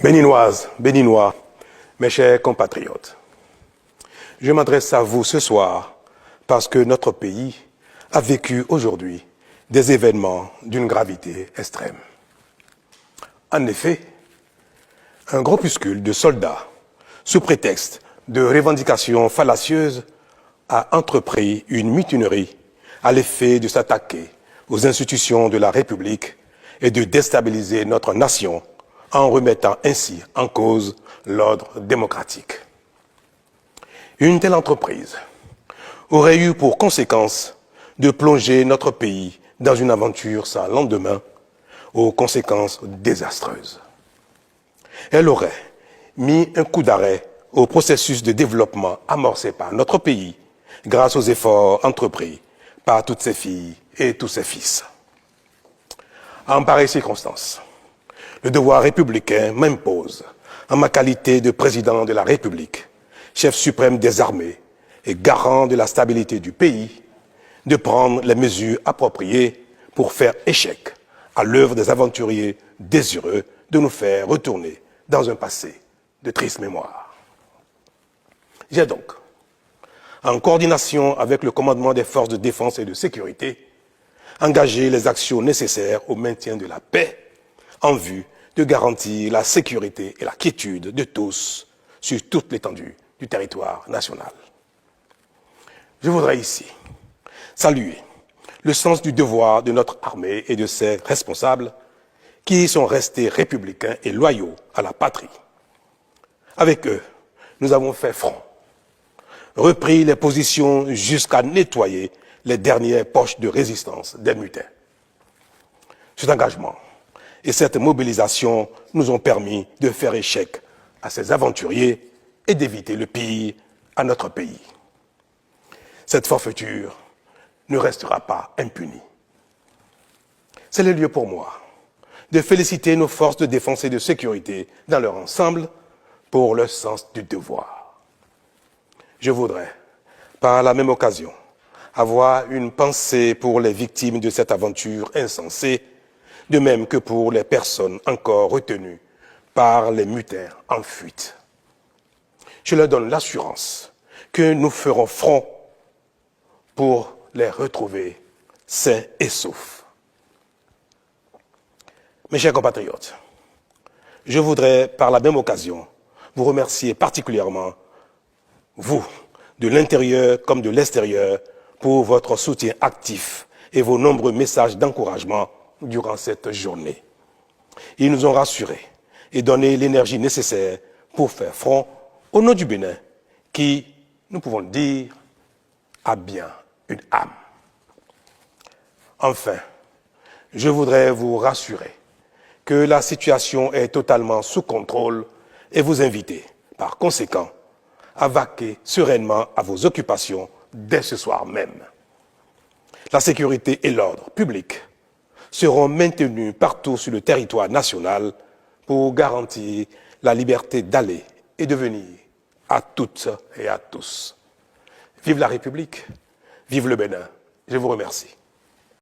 Béninoises, Béninois, mes chers compatriotes, je m'adresse à vous ce soir parce que notre pays a vécu aujourd'hui des événements d'une gravité extrême. En effet, un groupuscule de soldats, sous prétexte de revendications fallacieuses, a entrepris une mutinerie à l'effet de s'attaquer aux institutions de la République et de déstabiliser notre nation en remettant ainsi en cause l'ordre démocratique. Une telle entreprise aurait eu pour conséquence de plonger notre pays dans une aventure sans lendemain, aux conséquences désastreuses. Elle aurait mis un coup d'arrêt au processus de développement amorcé par notre pays grâce aux efforts entrepris par toutes ses filles et tous ses fils. En pareille circonstance, le devoir républicain m'impose, en ma qualité de président de la République, chef suprême des armées et garant de la stabilité du pays, de prendre les mesures appropriées pour faire échec à l'œuvre des aventuriers désireux de nous faire retourner dans un passé de triste mémoire. J'ai donc, en coordination avec le commandement des forces de défense et de sécurité, engagé les actions nécessaires au maintien de la paix en vue de garantir la sécurité et la quiétude de tous sur toute l'étendue du territoire national. Je voudrais ici saluer le sens du devoir de notre armée et de ses responsables qui sont restés républicains et loyaux à la patrie. Avec eux, nous avons fait front, repris les positions jusqu'à nettoyer les dernières poches de résistance des mutins. Cet engagement et cette mobilisation nous ont permis de faire échec à ces aventuriers et d'éviter le pire à notre pays. Cette forfaiture ne restera pas impunie. C'est le lieu pour moi de féliciter nos forces de défense et de sécurité dans leur ensemble pour leur sens du devoir. Je voudrais, par la même occasion, avoir une pensée pour les victimes de cette aventure insensée, de même que pour les personnes encore retenues par les mutins en fuite. Je leur donne l'assurance que nous ferons front pour les retrouver sains et saufs. Mes chers compatriotes, je voudrais par la même occasion vous remercier particulièrement, vous, de l'intérieur comme de l'extérieur, pour votre soutien actif et vos nombreux messages d'encouragement durant cette journée. Ils nous ont rassurés et donné l'énergie nécessaire pour faire front au nom du Bénin, qui, nous pouvons le dire, a bien une âme. Enfin, je voudrais vous rassurer que la situation est totalement sous contrôle et vous inviter, par conséquent, à vaquer sereinement à vos occupations dès ce soir même. La sécurité et l'ordre public seront maintenus partout sur le territoire national pour garantir la liberté d'aller et de venir à toutes et à tous. Vive la République, vive le Bénin. Je vous remercie.